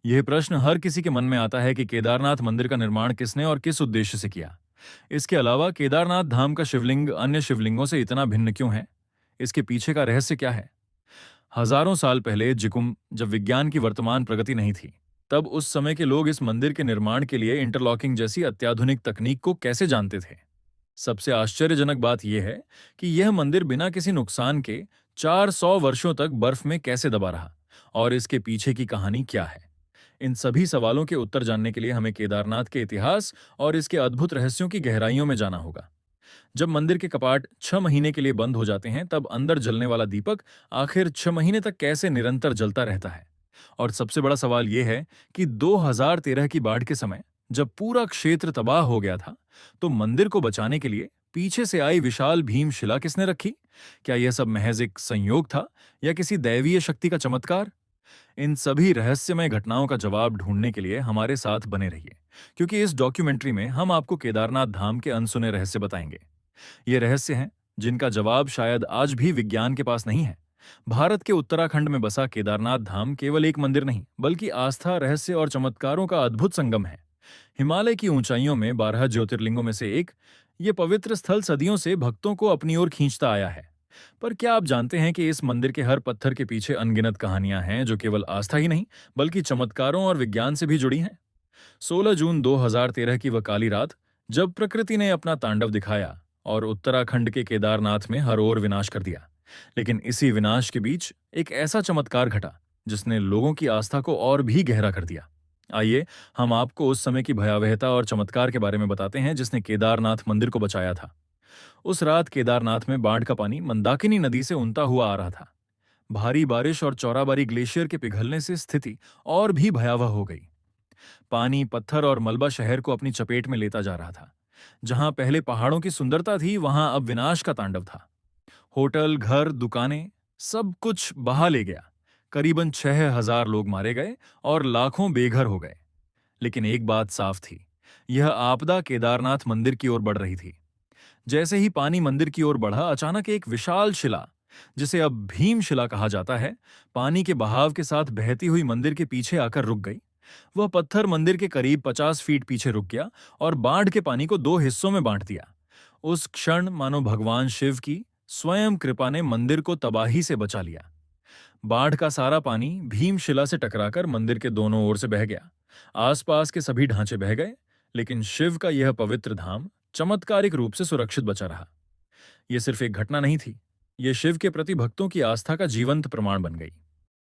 यह प्रश्न हर किसी के मन में आता है कि केदारनाथ मंदिर का निर्माण किसने और किस उद्देश्य से किया। इसके अलावा केदारनाथ धाम का शिवलिंग अन्य शिवलिंगों से इतना भिन्न क्यों है? इसके पीछे का रहस्य क्या है? हजारों साल पहले जिकुम, जब विज्ञान की वर्तमान प्रगति नहीं थी, तब उस समय के लोग इस मंदिर के निर्माण के लिए इंटरलॉकिंग जैसी अत्याधुनिक तकनीक को कैसे जानते थे? सबसे आश्चर्यजनक बात यह है कि यह मंदिर बिना किसी नुकसान के 400 वर्षों तक बर्फ में कैसे दबा रहा, और इसके पीछे की कहानी क्या है? इन सभी सवालों के उत्तर जानने के लिए हमें केदारनाथ के इतिहास और इसके अद्भुत रहस्यों की गहराइयों में जाना होगा। जब मंदिर के कपाट 6 महीने के लिए बंद हो जाते हैं, तब अंदर जलने वाला दीपक आखिर 6 महीने तक कैसे निरंतर जलता रहता है? और सबसे बड़ा सवाल यह है कि 2013 की बाढ़ के समय जब पूरा क्षेत्र तबाह हो गया था, तो मंदिर को बचाने के लिए पीछे से आई विशाल भीम शिला किसने रखी? क्या यह सब महज एक संयोग था या किसी दैवीय शक्ति का चमत्कार? इन सभी रहस्यमय घटनाओं का जवाब ढूंढने के लिए हमारे साथ बने रहिए, क्योंकि इस डॉक्यूमेंट्री में हम आपको केदारनाथ धाम के अनसुने रहस्य बताएंगे। ये रहस्य हैं जिनका जवाब शायद आज भी विज्ञान के पास नहीं है। भारत के उत्तराखंड में बसा केदारनाथ धाम केवल एक मंदिर नहीं, बल्कि आस्था, रहस्य और चमत्कारों का अद्भुत संगम है। हिमालय की ऊंचाइयों में 12 ज्योतिर्लिंगों में से एक, ये पवित्र स्थल सदियों से भक्तों को अपनी ओर खींचता आया है। पर क्या आप जानते हैं कि इस मंदिर के हर पत्थर के पीछे अनगिनत कहानियां हैं, जो केवल आस्था ही नहीं, बल्कि चमत्कारों और विज्ञान से भी जुड़ी हैं? 16 जून 2013 की वह काली रात, जब प्रकृति ने अपना तांडव दिखाया और उत्तराखंड के केदारनाथ में हर ओर विनाश कर दिया। लेकिन इसी विनाश के बीच एक ऐसा चमत्कार घटा जिसने लोगों की आस्था को और भी गहरा कर दिया। आइए, हम आपको उस समय की भयावहता और चमत्कार के बारे में बताते हैं जिसने केदारनाथ मंदिर को बचाया था। उस रात केदारनाथ में बाढ़ का पानी मंदाकिनी नदी से उनता हुआ आ रहा था। भारी बारिश और चौराबारी ग्लेशियर के पिघलने से स्थिति और भी भयावह हो गई। पानी, पत्थर और मलबा शहर को अपनी चपेट में लेता जा रहा था। जहां पहले पहाड़ों की सुंदरता थी, वहां अब विनाश का तांडव था। होटल, घर, दुकानें, सब कुछ बहा ले गया। करीबन 6,000 लोग मारे गए और लाखों बेघर हो गए। लेकिन एक बात साफ थी, यह आपदा केदारनाथ मंदिर की ओर बढ़ रही थी। जैसे ही पानी मंदिर की ओर बढ़ा, अचानक एक विशाल शिला, जिसे अब भीम शिला कहा जाता है, पानी के बहाव के साथ बहती हुई मंदिर के पीछे आकर रुक गई। वह पत्थर मंदिर के करीब 50 फीट पीछे रुक गया और बाढ़ के पानी को 2 हिस्सों में बांट दिया। उस क्षण मानो भगवान शिव की स्वयं कृपा ने मंदिर को तबाही से बचा लिया। बाढ़ का सारा पानी भीमशिला से टकराकर मंदिर के दोनों ओर से बह गया। आसपास के सभी ढांचे बह गए, लेकिन शिव का यह पवित्र धाम चमत्कारिक रूप से सुरक्षित बचा रहा। यह सिर्फ एक घटना नहीं थी, यह शिव के प्रति भक्तों की आस्था का जीवंत प्रमाण बन गई।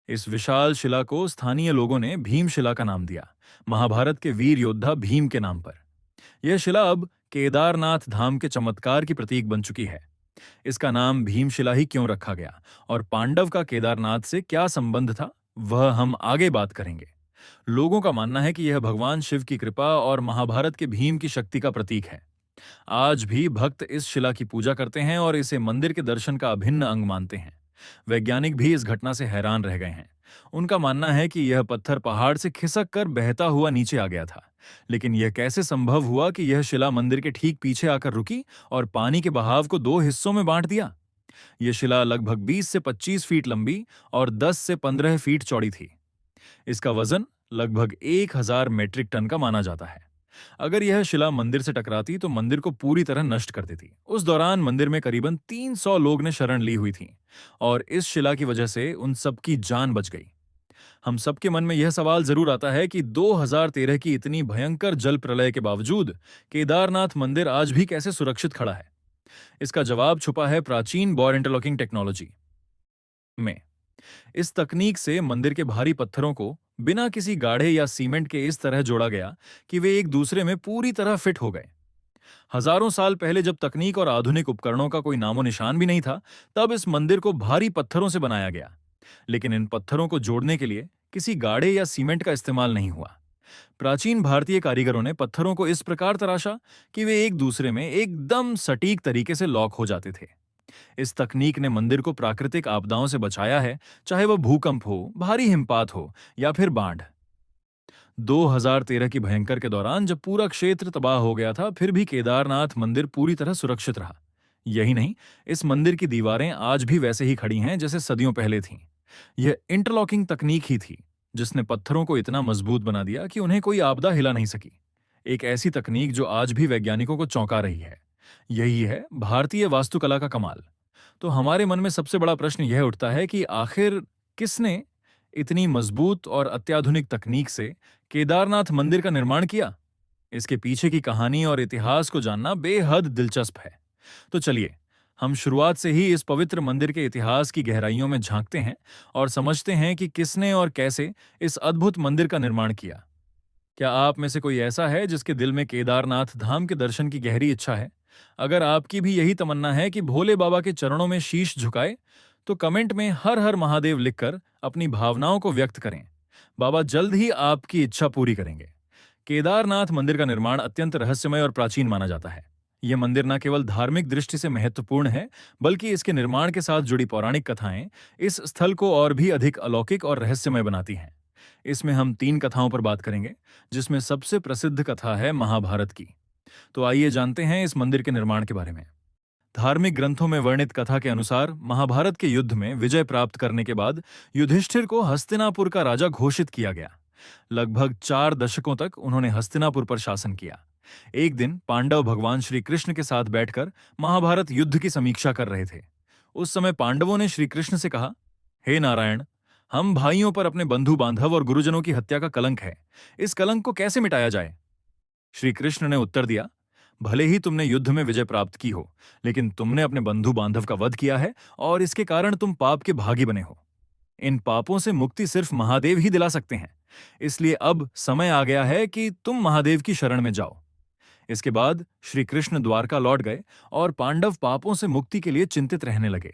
इस विशाल शिला को स्थानीय लोगों ने भीमशिला का नाम दिया, महाभारत के वीर योद्धा भीम के नाम पर। यह शिला अब केदारनाथ धाम के चमत्कार की प्रतीक बन चुकी है। इसका नाम भीमशिला ही क्यों रखा गया और पांडव का केदारनाथ से क्या संबंध था, वह हम आगे बात करेंगे। लोगों का मानना है कि यह भगवान शिव की कृपा और महाभारत के भीम की शक्ति का प्रतीक है। आज भी भक्त इस शिला की पूजा करते हैं और इसे मंदिर के दर्शन का अभिन्न अंग मानते हैं। वैज्ञानिक भी इस घटना से हैरान रह गए हैं। उनका मानना है कि यह पत्थर पहाड़ से खिसक कर बहता हुआ नीचे आ गया था। लेकिन यह कैसे संभव हुआ कि यह शिला मंदिर के ठीक पीछे आकर रुकी और पानी के बहाव को 2 हिस्सों में बांट दिया? यह शिला लगभग 20 से 25 फीट लंबी और 10 से 15 फीट चौड़ी थी। इसका वजन लगभग 1000 मीट्रिक टन का माना जाता है। अगर यह शिला मंदिर से टकराती तो मंदिर को पूरी तरह नष्ट कर देती। उस दौरान मंदिर में करीबन 300 लोग ने शरण ली हुई थी और इस शिला की वजह से उन सबकी जान बच गई। हम सबके मन में यह सवाल जरूर आता है कि 2013 की इतनी भयंकर जल प्रलय के बावजूद केदारनाथ मंदिर आज भी कैसे सुरक्षित खड़ा है। इसका जवाब छुपा है प्राचीन बोर इंटरलॉकिंग टेक्नोलॉजी में। इस तकनीक से मंदिर के भारी पत्थरों को बिना किसी गाढ़े या सीमेंट के इस तरह जोड़ा गया कि वे एक दूसरे में पूरी तरह फिट हो गए। हजारों साल पहले जब तकनीक और आधुनिक उपकरणों का कोई नामो निशान भी नहीं था, तब इस मंदिर को भारी पत्थरों से बनाया गया। लेकिन इन पत्थरों को जोड़ने के लिए किसी गाढ़े या सीमेंट का इस्तेमाल नहीं हुआ। प्राचीन भारतीय कारीगरों ने पत्थरों को इस प्रकार तराशा कि वे एक दूसरे में एकदम सटीक तरीके से लॉक हो जाते थे। इस तकनीक ने मंदिर को प्राकृतिक आपदाओं से बचाया है, चाहे वह भूकंप हो, भारी हिमपात हो या फिर बाढ़। 2013 की भयंकर के दौरान जब पूरा क्षेत्र तबाह हो गया था, फिर भी केदारनाथ मंदिर पूरी तरह सुरक्षित रहा। यही नहीं, इस मंदिर की दीवारें आज भी वैसे ही खड़ी हैं जैसे सदियों पहले थीं। यह इंटरलॉकिंग तकनीक ही थी जिसने पत्थरों को इतना मजबूत बना दिया कि उन्हें कोई आपदा हिला नहीं सकी। एक ऐसी तकनीक जो आज भी वैज्ञानिकों को चौंका रही है। यही है भारतीय वास्तुकला का कमाल। तो हमारे मन में सबसे बड़ा प्रश्न यह उठता है कि आखिर किसने इतनी मजबूत और अत्याधुनिक तकनीक से केदारनाथ मंदिर का निर्माण किया? इसके पीछे की कहानी और इतिहास को जानना बेहद दिलचस्प है। तो चलिए, हम शुरुआत से ही इस पवित्र मंदिर के इतिहास की गहराइयों में झांकते हैं और समझते हैं कि किसने और कैसे इस अद्भुत मंदिर का निर्माण किया। क्या आप में से कोई ऐसा है जिसके दिल में केदारनाथ धाम के दर्शन की गहरी इच्छा है? अगर आपकी भी यही तमन्ना है कि भोले बाबा के चरणों में शीश झुकाए, तो कमेंट में हर हर महादेव लिखकर अपनी भावनाओं को व्यक्त करें। बाबा जल्द ही आपकी इच्छा पूरी करेंगे। केदारनाथ मंदिर का निर्माण अत्यंत रहस्यमय और प्राचीन माना जाता है। यह मंदिर न केवल धार्मिक दृष्टि से महत्वपूर्ण है, बल्कि इसके निर्माण के साथ जुड़ी पौराणिक कथाएं इस स्थल को और भी अधिक अलौकिक और रहस्यमय बनाती हैं। इसमें हम 3 कथाओं पर बात करेंगे, जिसमें सबसे प्रसिद्ध कथा है महाभारत की। तो आइए जानते हैं इस मंदिर के निर्माण के बारे में। धार्मिक ग्रंथों में वर्णित कथा के अनुसार महाभारत के युद्ध में विजय प्राप्त करने के बाद युधिष्ठिर को हस्तिनापुर का राजा घोषित किया गया। लगभग 4 दशकों तक उन्होंने हस्तिनापुर पर शासन किया। एक दिन पांडव भगवान श्री कृष्ण के साथ बैठकर महाभारत युद्ध की समीक्षा कर रहे थे। उस समय पांडवों ने श्री कृष्ण से कहा, हे नारायण, हम भाइयों पर अपने बंधु बांधव और गुरुजनों की हत्या का कलंक है। इस कलंक को कैसे मिटाया जाए? श्री कृष्ण ने उत्तर दिया, भले ही तुमने युद्ध में विजय प्राप्त की हो, लेकिन तुमने अपने बंधु बांधव का वध किया है और इसके कारण तुम पाप के भागी बने हो। इन पापों से मुक्ति सिर्फ महादेव ही दिला सकते हैं। इसलिए अब समय आ गया है कि तुम महादेव की शरण में जाओ। इसके बाद श्री कृष्ण द्वारका लौट गए और पांडव पापों से मुक्ति के लिए चिंतित रहने लगे।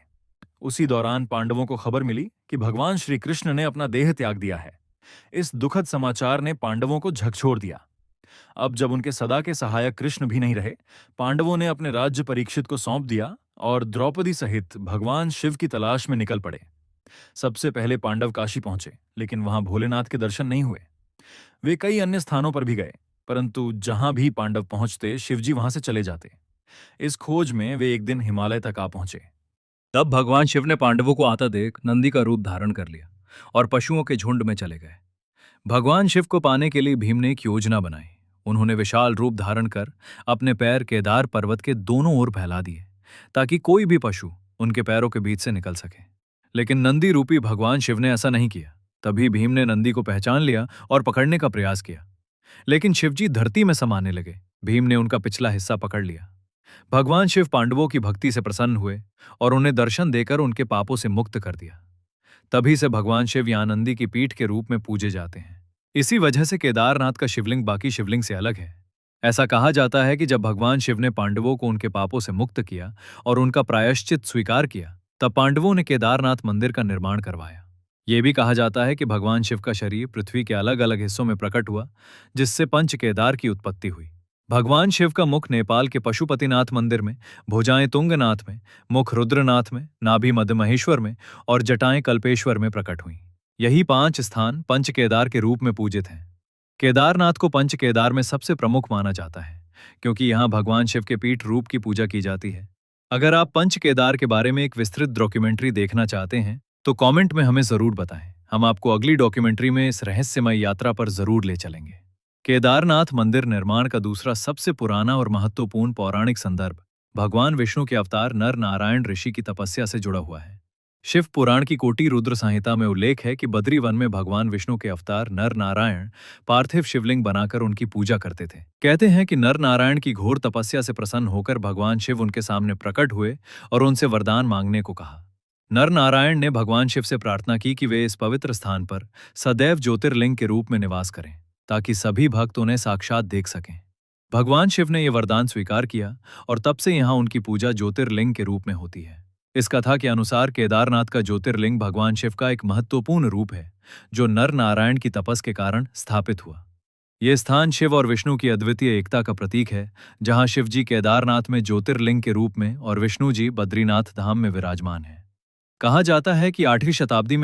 उसी दौरान पांडवों को खबर मिली कि भगवान श्री कृष्ण ने अपना देह त्याग दिया है। इस दुखद समाचार ने पांडवों को झकझोर दिया। अब जब उनके सदा के सहायक कृष्ण भी नहीं रहे, पांडवों ने अपने राज्य परीक्षित को सौंप दिया और द्रौपदी सहित भगवान शिव की तलाश में निकल पड़े। सबसे पहले पांडव काशी पहुंचे, लेकिन वहां भोलेनाथ के दर्शन नहीं हुए। वे कई अन्य स्थानों पर भी गए, परंतु जहां भी पांडव पहुंचते शिवजी वहां से चले जाते। इस खोज में वे एक दिन हिमालय तक आ पहुंचे। तब भगवान शिव ने पांडवों को आता देख नंदी का रूप धारण कर लिया और पशुओं के झुंड में चले गए। भगवान शिव को पाने के लिए भीम ने एक योजना बनाई। उन्होंने विशाल रूप धारण कर अपने पैर केदार पर्वत के दोनों ओर फैला दिए, ताकि कोई भी पशु उनके पैरों के बीच से निकल सके। लेकिन नंदी रूपी भगवान शिव ने ऐसा नहीं किया। तभी भीम ने नंदी को पहचान लिया और पकड़ने का प्रयास किया, लेकिन शिवजी धरती में समाने लगे। भीम ने उनका पिछला हिस्सा पकड़ लिया। भगवान शिव पांडवों की भक्ति से प्रसन्न हुए और उन्हें दर्शन देकर उनके पापों से मुक्त कर दिया। तभी से भगवान शिव यहाँ नंदी की पीठ के रूप में पूजे जाते हैं। इसी वजह से केदारनाथ का शिवलिंग बाकी शिवलिंग से अलग है। ऐसा कहा जाता है कि जब भगवान शिव ने पांडवों को उनके पापों से मुक्त किया और उनका प्रायश्चित स्वीकार किया, तब पांडवों ने केदारनाथ मंदिर का निर्माण करवाया। ये भी कहा जाता है कि भगवान शिव का शरीर पृथ्वी के अलग अलग हिस्सों में प्रकट हुआ, जिससे पंच केदार की उत्पत्ति हुई। भगवान शिव का मुख नेपाल के पशुपतिनाथ मंदिर में, भुजाएं तुंगनाथ में, मुख रुद्रनाथ में, नाभि मध्य महेश्वर में और जटाएं कल्पेश्वर में प्रकट हुई। यही 5 स्थान पंच केदार के रूप में पूजित हैं। केदारनाथ को पंच केदार में सबसे प्रमुख माना जाता है, क्योंकि यहाँ भगवान शिव के पीठ रूप की पूजा की जाती है। अगर आप पंच केदार के बारे में एक विस्तृत डॉक्यूमेंट्री देखना चाहते हैं, तो कमेंट में हमें जरूर बताएं। हम आपको अगली डॉक्यूमेंट्री में इस रहस्यमय यात्रा पर जरूर ले चलेंगे। केदारनाथ मंदिर निर्माण का दूसरा सबसे पुराना और महत्वपूर्ण पौराणिक संदर्भ भगवान विष्णु के अवतार नर नारायण ऋषि की तपस्या से जुड़ा हुआ है। शिव पुराण की कोटि रुद्र संहिता में उल्लेख है कि बद्री वन में भगवान विष्णु के अवतार नर नारायण पार्थिव शिवलिंग बनाकर उनकी पूजा करते थे। कहते हैं कि नर नारायण की घोर तपस्या से प्रसन्न होकर भगवान शिव उनके सामने प्रकट हुए और उनसे वरदान मांगने को कहा। नर नारायण ने भगवान शिव से प्रार्थना की कि वे इस पवित्र स्थान पर सदैव ज्योतिर्लिंग के रूप में निवास करें, ताकि सभी भक्त उन्हें साक्षात देख सकें। भगवान शिव ने यह वरदान स्वीकार किया और तब से यहाँ उनकी पूजा ज्योतिर्लिंग के रूप में होती है। इस कथा के अनुसार केदारनाथ का ज्योतिर्लिंग भगवान शिव का एक महत्वपूर्ण रूप है, जो नर नारायण की तपस के कारण स्थापित हुआ। यह स्थान शिव और विष्णु की अद्वितीय एकता का प्रतीक है, जहाँ शिव जी केदारनाथ में ज्योतिर्लिंग के रूप में और विष्णु जी बद्रीनाथ धाम में विराजमान हैं। कहा जाता है कि 8वीं शताब्दी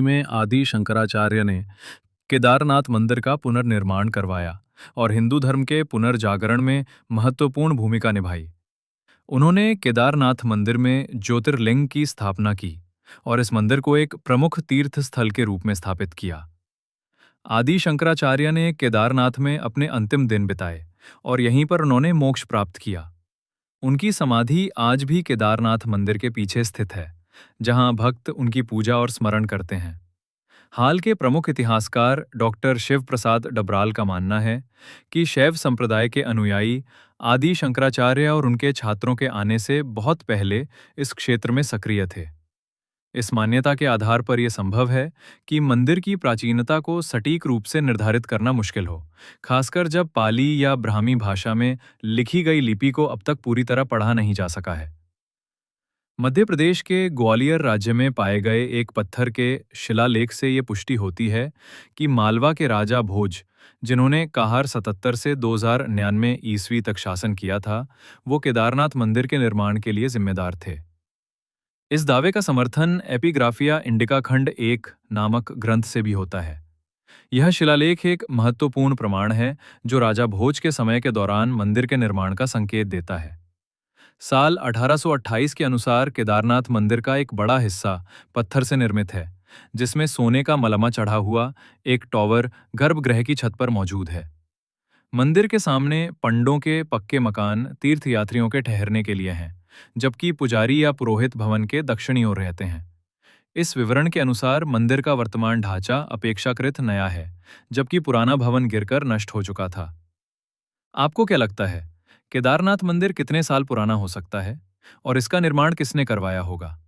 में आदि शंकराचार्य ने केदारनाथ मंदिर का पुनर्निर्माण करवाया और हिंदू धर्म के पुनर्जागरण में महत्वपूर्ण भूमिका निभाई। उन्होंने केदारनाथ मंदिर में ज्योतिर्लिंग की स्थापना की और इस मंदिर को एक प्रमुख तीर्थ स्थल के रूप में स्थापित किया। आदि शंकराचार्य ने केदारनाथ में अपने अंतिम दिन बिताए और यहीं पर उन्होंने मोक्ष प्राप्त किया। उनकी समाधि आज भी केदारनाथ मंदिर के पीछे स्थित है, जहां भक्त उनकी पूजा और स्मरण करते हैं। हाल के प्रमुख इतिहासकार डॉक्टर शिव प्रसाद डबराल का मानना है कि शैव संप्रदाय के अनुयायी आदि शंकराचार्य और उनके छात्रों के आने से बहुत पहले इस क्षेत्र में सक्रिय थे। इस मान्यता के आधार पर यह संभव है कि मंदिर की प्राचीनता को सटीक रूप से निर्धारित करना मुश्किल हो, खासकर जब पाली या ब्राह्मी भाषा में लिखी गई लिपि को अब तक पूरी तरह पढ़ा नहीं जा सका है। मध्य प्रदेश के ग्वालियर राज्य में पाए गए एक पत्थर के शिलालेख से ये पुष्टि होती है कि मालवा के राजा भोज, जिन्होंने कहार 77 से 2099 ईस्वी तक शासन किया था, वो केदारनाथ मंदिर के निर्माण के लिए जिम्मेदार थे। इस दावे का समर्थन एपिग्राफिया इंडिका खंड 1 नामक ग्रंथ से भी होता है। यह शिलालेख एक महत्वपूर्ण प्रमाण है जो राजा भोज के समय के दौरान मंदिर के निर्माण का संकेत देता है। साल 1828 के अनुसार केदारनाथ मंदिर का एक बड़ा हिस्सा पत्थर से निर्मित है, जिसमें सोने का मलमा चढ़ा हुआ एक टॉवर गर्भगृह की छत पर मौजूद है। मंदिर के सामने पंडों के पक्के मकान तीर्थयात्रियों के ठहरने के लिए हैं, जबकि पुजारी या पुरोहित भवन के दक्षिणी ओर रहते हैं। इस विवरण के अनुसार मंदिर का वर्तमान ढांचा अपेक्षाकृत नया है, जबकि पुराना भवन गिरकर नष्ट हो चुका था। आपको क्या लगता है, केदारनाथ मंदिर कितने साल पुराना हो सकता है और इसका निर्माण किसने करवाया होगा?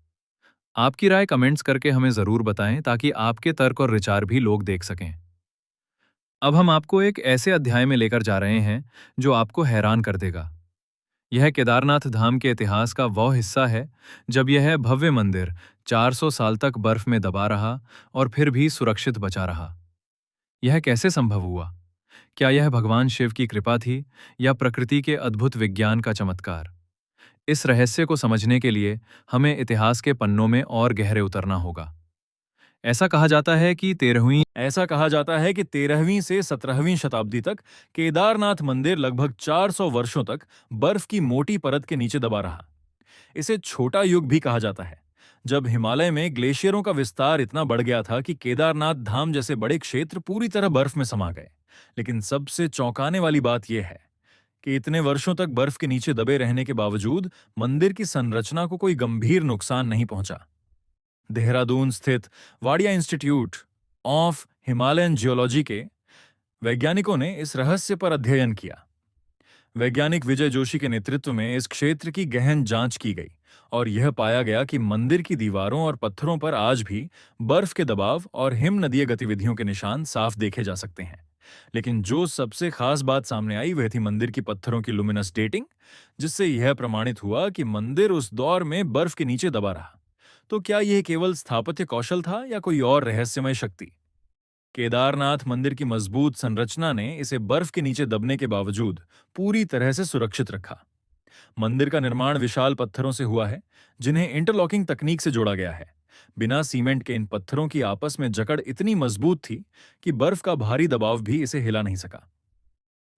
आपकी राय कमेंट्स करके हमें जरूर बताएं ताकि आपके तर्क और विचार भी लोग देख सकें। अब हम आपको एक ऐसे अध्याय में लेकर जा रहे हैं जो आपको हैरान कर देगा। यह केदारनाथ धाम के इतिहास का वह हिस्सा है जब यह भव्य मंदिर 400 साल तक बर्फ में दबा रहा और फिर भी सुरक्षित बचा रहा। यह कैसे संभव हुआ? क्या यह भगवान शिव की कृपा थी या प्रकृति के अद्भुत विज्ञान का चमत्कार? इस रहस्य को समझने के लिए हमें इतिहास के पन्नों में और गहरे उतरना होगा। ऐसा कहा जाता है कि 13वीं से 17वीं शताब्दी तक केदारनाथ मंदिर लगभग 400 वर्षों तक बर्फ की मोटी परत के नीचे दबा रहा। इसे छोटा युग भी कहा जाता है, जब हिमालय में ग्लेशियरों का विस्तार इतना बढ़ गया था कि केदारनाथ धाम जैसे बड़े क्षेत्र पूरी तरह बर्फ में समा गए। लेकिन सबसे चौंकाने वाली बात यह है कि इतने वर्षों तक बर्फ के नीचे दबे रहने के बावजूद मंदिर की संरचना को कोई गंभीर नुकसान नहीं पहुंचा। देहरादून स्थित Wadia institute of Himalayan geology के वैज्ञानिकों ने इस रहस्य पर अध्ययन किया। वैज्ञानिक विजय जोशी के नेतृत्व में इस क्षेत्र की गहन जांच की गई और यह पाया गया कि मंदिर की दीवारों और पत्थरों पर आज भी बर्फ के दबाव और हिमनदीय गतिविधियों के निशान साफ देखे जा सकते हैं। लेकिन जो सबसे खास बात सामने आई वह थी मंदिर की पत्थरों की लुमिनस डेटिंग, जिससे यह प्रमाणित हुआ कि मंदिर उस दौर में बर्फ के नीचे दबा रहा। तो क्या यह केवल स्थापत्य कौशल था या कोई और रहस्यमय शक्ति? केदारनाथ मंदिर की मजबूत संरचना ने इसे बर्फ के नीचे दबने के बावजूद पूरी तरह से सुरक्षित रखा। मंदिर का निर्माण विशाल पत्थरों से हुआ है, जिन्हें इंटरलॉकिंग तकनीक से जोड़ा गया है। बिना सीमेंट के इन पत्थरों की आपस में जकड़ इतनी मजबूत थी कि बर्फ का भारी दबाव भी इसे हिला नहीं सका।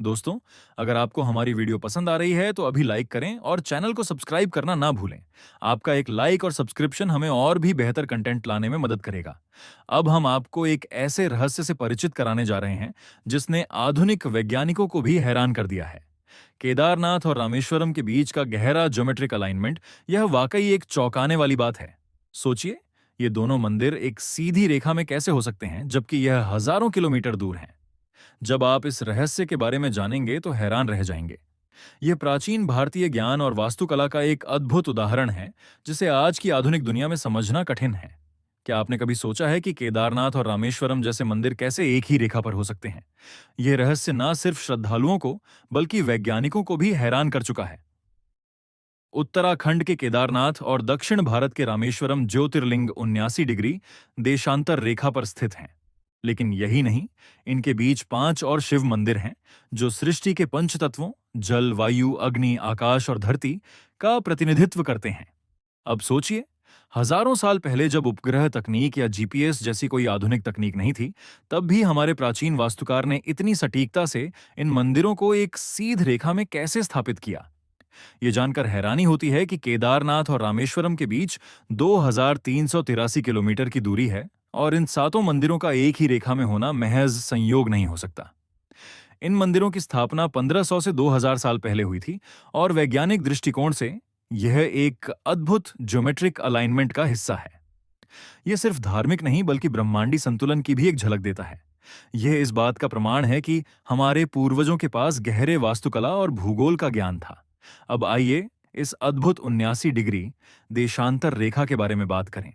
दोस्तों, अगर आपको हमारी वीडियो पसंद आ रही है तो अभी लाइक करें और चैनल को सब्सक्राइब करना ना भूलें। आपका एक लाइक और सब्सक्रिप्शन हमें और भी बेहतर कंटेंट लाने में मदद करेगा। अब हम आपको एक ऐसे रहस्य से परिचित कराने जा रहे हैं जिसने आधुनिक वैज्ञानिकों को भी हैरान कर दिया है। केदारनाथ और रामेश्वरम के बीच का गहरा ज्योमेट्रिक अलाइनमेंट, यह वाकई एक चौंकाने वाली बात है। सोचिए, ये दोनों मंदिर एक सीधी रेखा में कैसे हो सकते हैं जबकि यह हजारों किलोमीटर दूर हैं। जब आप इस रहस्य के बारे में जानेंगे तो हैरान रह जाएंगे। यह प्राचीन भारतीय ज्ञान और वास्तुकला का एक अद्भुत उदाहरण है जिसे आज की आधुनिक दुनिया में समझना कठिन है। क्या आपने कभी सोचा है कि केदारनाथ और रामेश्वरम जैसे मंदिर कैसे एक ही रेखा पर हो सकते हैं? यह रहस्य न सिर्फ श्रद्धालुओं को बल्कि वैज्ञानिकों को भी हैरान कर चुका है। उत्तराखंड के केदारनाथ और दक्षिण भारत के रामेश्वरम ज्योतिर्लिंग 79 डिग्री देशांतर रेखा पर स्थित हैं। लेकिन यही नहीं, इनके बीच 5 और शिव मंदिर हैं जो सृष्टि के पंचतत्वों जल, वायु, अग्नि, आकाश और धरती का प्रतिनिधित्व करते हैं। अब सोचिए, हजारों साल पहले जब उपग्रह तकनीक या जीपीएस जैसी कोई आधुनिक तकनीक नहीं थी, तब भी हमारे प्राचीन वास्तुकार ने इतनी सटीकता से इन मंदिरों को एक सीध रेखा में कैसे स्थापित किया? ये जानकर हैरानी होती है कि केदारनाथ और रामेश्वरम के बीच 2383 किलोमीटर की दूरी है और इन सातों मंदिरों का एक ही रेखा में होना महज संयोग नहीं हो सकता। इन मंदिरों की स्थापना 1500 से 2000 साल पहले हुई थी और वैज्ञानिक दृष्टिकोण से यह एक अद्भुत ज्योमेट्रिक अलाइनमेंट का हिस्सा है। यह सिर्फ धार्मिक नहीं बल्कि ब्रह्मांडी संतुलन की भी एक झलक देता है। यह इस बात का प्रमाण है कि हमारे पूर्वजों के पास गहरे वास्तुकला और भूगोल का ज्ञान था। अब आइए इस अद्भुत 79 डिग्री देशांतर रेखा के बारे में बात करें।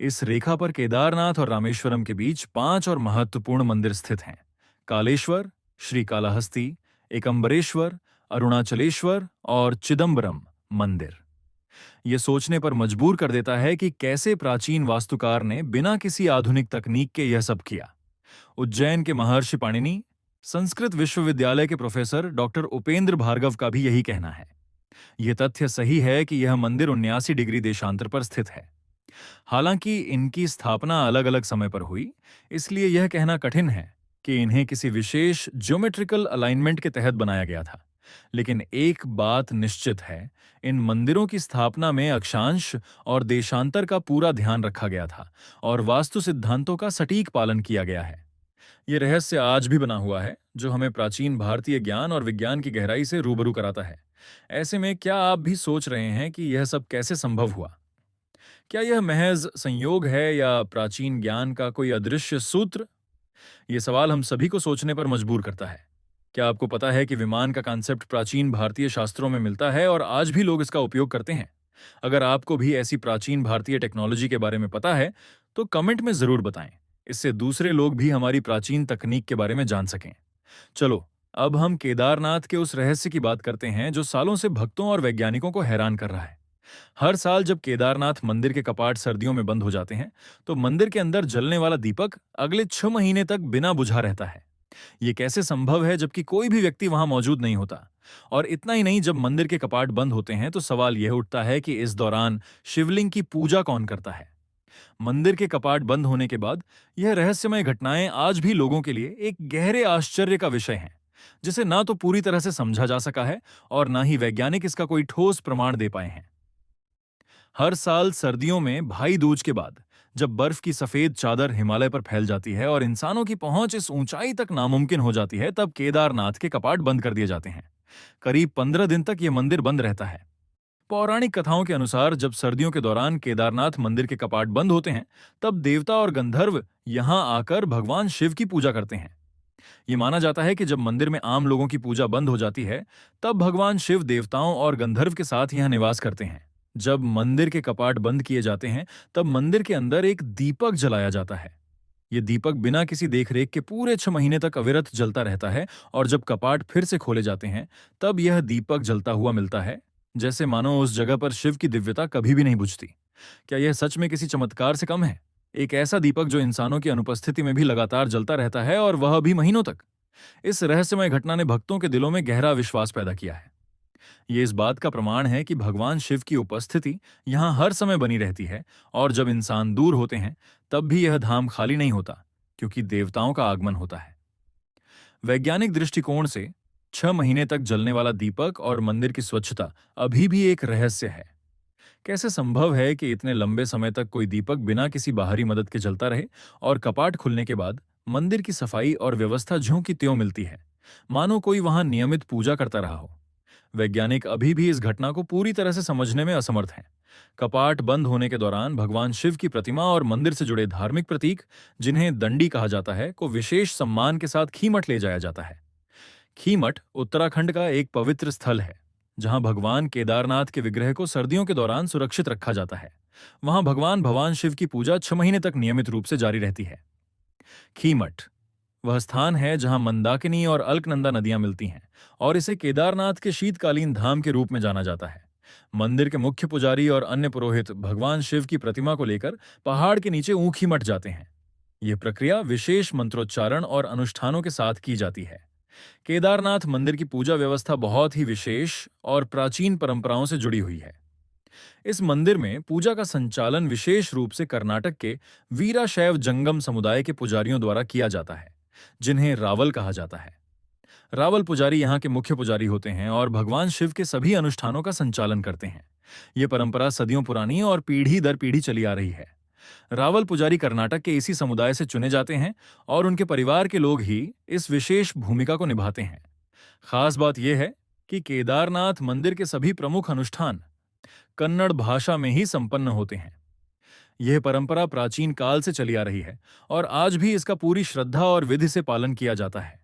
इस रेखा पर केदारनाथ और रामेश्वरम के बीच 5 और महत्वपूर्ण मंदिर स्थित हैं: कालेश्वर, श्रीकालाहस्ती, एकम्बरेश्वर, अरुणाचलेश्वर और चिदम्बरम मंदिर। यह सोचने पर मजबूर कर देता है कि कैसे प्राचीन वास्तुकार ने बिना किसी आधुनिक तकनीक के यह सब किया। उज्जैन के महर्षि पाणिनि, संस्कृत विश्वविद्यालय के प्रोफेसर डॉक्टर उपेंद्र भार्गव का भी यही कहना है। यह तथ्य सही है कि यह मंदिर 79 डिग्री देशांतर पर स्थित है। हालांकि इनकी स्थापना अलग अलग समय पर हुई, इसलिए यह कहना कठिन है कि इन्हें किसी विशेष ज्योमेट्रिकल अलाइनमेंट के तहत बनाया गया था। लेकिन एक बात निश्चित है, इन मंदिरों की स्थापना में अक्षांश और देशांतर का पूरा ध्यान रखा गया था और वास्तु सिद्धांतों का सटीक पालन किया गया है। यह रहस्य आज भी बना हुआ है, जो हमें प्राचीन भारतीय ज्ञान और विज्ञान की गहराई से रूबरू कराता है। ऐसे में क्या आप भी सोच रहे हैं कि यह सब कैसे संभव हुआ? क्या यह महज संयोग है या प्राचीन ज्ञान का कोई अदृश्य सूत्र? यह सवाल हम सभी को सोचने पर मजबूर करता है। क्या आपको पता है कि विमान का कॉन्सेप्ट प्राचीन भारतीय शास्त्रों में मिलता है और आज भी लोग इसका उपयोग करते हैं? अगर आपको भी ऐसी प्राचीन भारतीय टेक्नोलॉजी के बारे में पता है, तो कमेंट में जरूर बताएं। इससे दूसरे लोग भी हमारी प्राचीन तकनीक के बारे में जान सकें। चलो, अब हम केदारनाथ के उस रहस्य की बात करते हैं जो सालों से भक्तों और वैज्ञानिकों को हैरान कर रहा है। हर साल जब केदारनाथ मंदिर के कपाट सर्दियों में बंद हो जाते हैं, तो मंदिर के अंदर जलने वाला दीपक अगले 6 महीने तक बिना बुझा रहता है। ये कैसे संभव है जबकि कोई भी व्यक्ति वहां मौजूद नहीं होता? और इतना ही नहीं, जब मंदिर के कपाट बंद होते हैं तो सवाल यह उठता है कि इस दौरान शिवलिंग की पूजा कौन करता है? मंदिर के कपाट बंद होने के बाद यह रहस्यमय घटनाएं आज भी लोगों के लिए एक गहरे आश्चर्य का विषय हैं, जिसे ना तो पूरी तरह से समझा जा सका है और ना ही वैज्ञानिक इसका कोई ठोस प्रमाण दे पाए हैं। हर साल सर्दियों में भाई दूज के बाद जब बर्फ की सफेद चादर हिमालय पर फैल जाती है और इंसानों की पहुंच इस ऊंचाई तक नामुमकिन हो जाती है, तब केदारनाथ के कपाट बंद कर दिए जाते हैं। करीब 15 दिन तक यह मंदिर बंद रहता है। पौराणिक कथाओं के अनुसार जब सर्दियों के दौरान केदारनाथ मंदिर के कपाट बंद होते हैं, तब देवता और गंधर्व यहां आकर भगवान शिव की पूजा करते हैं। ये माना जाता है कि जब मंदिर में आम लोगों की पूजा बंद हो जाती है, तब भगवान शिव देवताओं और गंधर्व के साथ यहां निवास करते हैं। जब मंदिर के कपाट बंद किए जाते हैं, तब मंदिर के अंदर एक दीपक जलाया जाता है। ये दीपक बिना किसी देखरेख के पूरे 6 महीने तक अविरत जलता रहता है और जब कपाट फिर से खोले जाते हैं, तब यह दीपक जलता हुआ मिलता है, जैसे मानो उस जगह पर शिव की दिव्यता कभी भी नहीं बुझती। क्या यह सच में किसी चमत्कार से कम है? एक ऐसा दीपक जो इंसानों की अनुपस्थिति में भी लगातार जलता रहता है और वह भी महीनों तक। इस रहस्यमय घटना ने भक्तों के दिलों में गहरा विश्वास पैदा किया है। ये इस बात का प्रमाण है कि भगवान शिव की उपस्थिति यहाँ हर समय बनी रहती है और जब इंसान दूर होते हैं, तब भी यह धाम खाली नहीं होता, क्योंकि देवताओं का आगमन होता है। वैज्ञानिक दृष्टिकोण से 6 महीने तक जलने वाला दीपक और मंदिर की स्वच्छता अभी भी एक रहस्य है। कैसे संभव है कि इतने लंबे समय तक कोई दीपक बिना किसी बाहरी मदद के जलता रहे और कपाट खुलने के बाद मंदिर की सफाई और व्यवस्था ज्यों की त्यों मिलती है, मानो कोई वहां नियमित पूजा करता रहा हो? वैज्ञानिक अभी भी इस घटना को पूरी तरह से समझने में असमर्थ हैं। कपाट बंद होने के दौरान भगवान शिव की प्रतिमा और मंदिर से जुड़े धार्मिक प्रतीक, जिन्हें दंडी कहा जाता है, को विशेष सम्मान के साथ खीमठ ले जाया जाता है। खीमठ उत्तराखंड का एक पवित्र स्थल है, जहां भगवान केदारनाथ के विग्रह को सर्दियों के दौरान सुरक्षित रखा जाता है। वहां भगवान शिव की पूजा 6 महीने तक नियमित रूप से जारी रहती है। खीमठ वह स्थान है जहां मंदाकिनी और अलकनंदा नदियां मिलती हैं और इसे केदारनाथ के शीतकालीन धाम के रूप में जाना जाता है। मंदिर के मुख्य पुजारी और अन्य पुरोहित भगवान शिव की प्रतिमा को लेकर पहाड़ के नीचे ऊखी मठ जाते हैं। यह प्रक्रिया विशेष मंत्रोच्चारण और अनुष्ठानों के साथ की जाती है। केदारनाथ मंदिर की पूजा व्यवस्था बहुत ही विशेष और प्राचीन परंपराओं से जुड़ी हुई है। इस मंदिर में पूजा का संचालन विशेष रूप से कर्नाटक के वीराशैव जंगम समुदाय के पुजारियों द्वारा किया जाता है, जिन्हें रावल कहा जाता है। रावल पुजारी यहाँ के मुख्य पुजारी होते हैं और भगवान शिव के सभी अनुष्ठानों का संचालन करते हैं। ये परंपरा सदियों पुरानी और पीढ़ी दर पीढ़ी चली आ रही है। रावल पुजारी कर्नाटक के इसी समुदाय से चुने जाते हैं और उनके परिवार के लोग ही इस विशेष भूमिका को निभाते हैं। खास बात यह है कि केदारनाथ मंदिर के सभी प्रमुख अनुष्ठान कन्नड़ भाषा में ही संपन्न होते हैं। यह परंपरा प्राचीन काल से चली आ रही है और आज भी इसका पूरी श्रद्धा और विधि से पालन किया जाता है।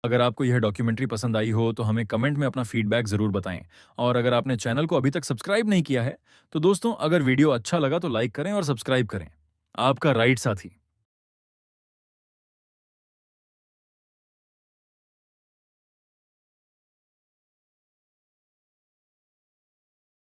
अगर आपको यह डॉक्यूमेंट्री पसंद आई हो तो हमें कमेंट में अपना फीडबैक जरूर बताएं। और अगर आपने चैनल को अभी तक सब्सक्राइब नहीं किया है तो दोस्तों, अगर वीडियो अच्छा लगा तो लाइक करें और सब्सक्राइब करें। आपका राइट साथी।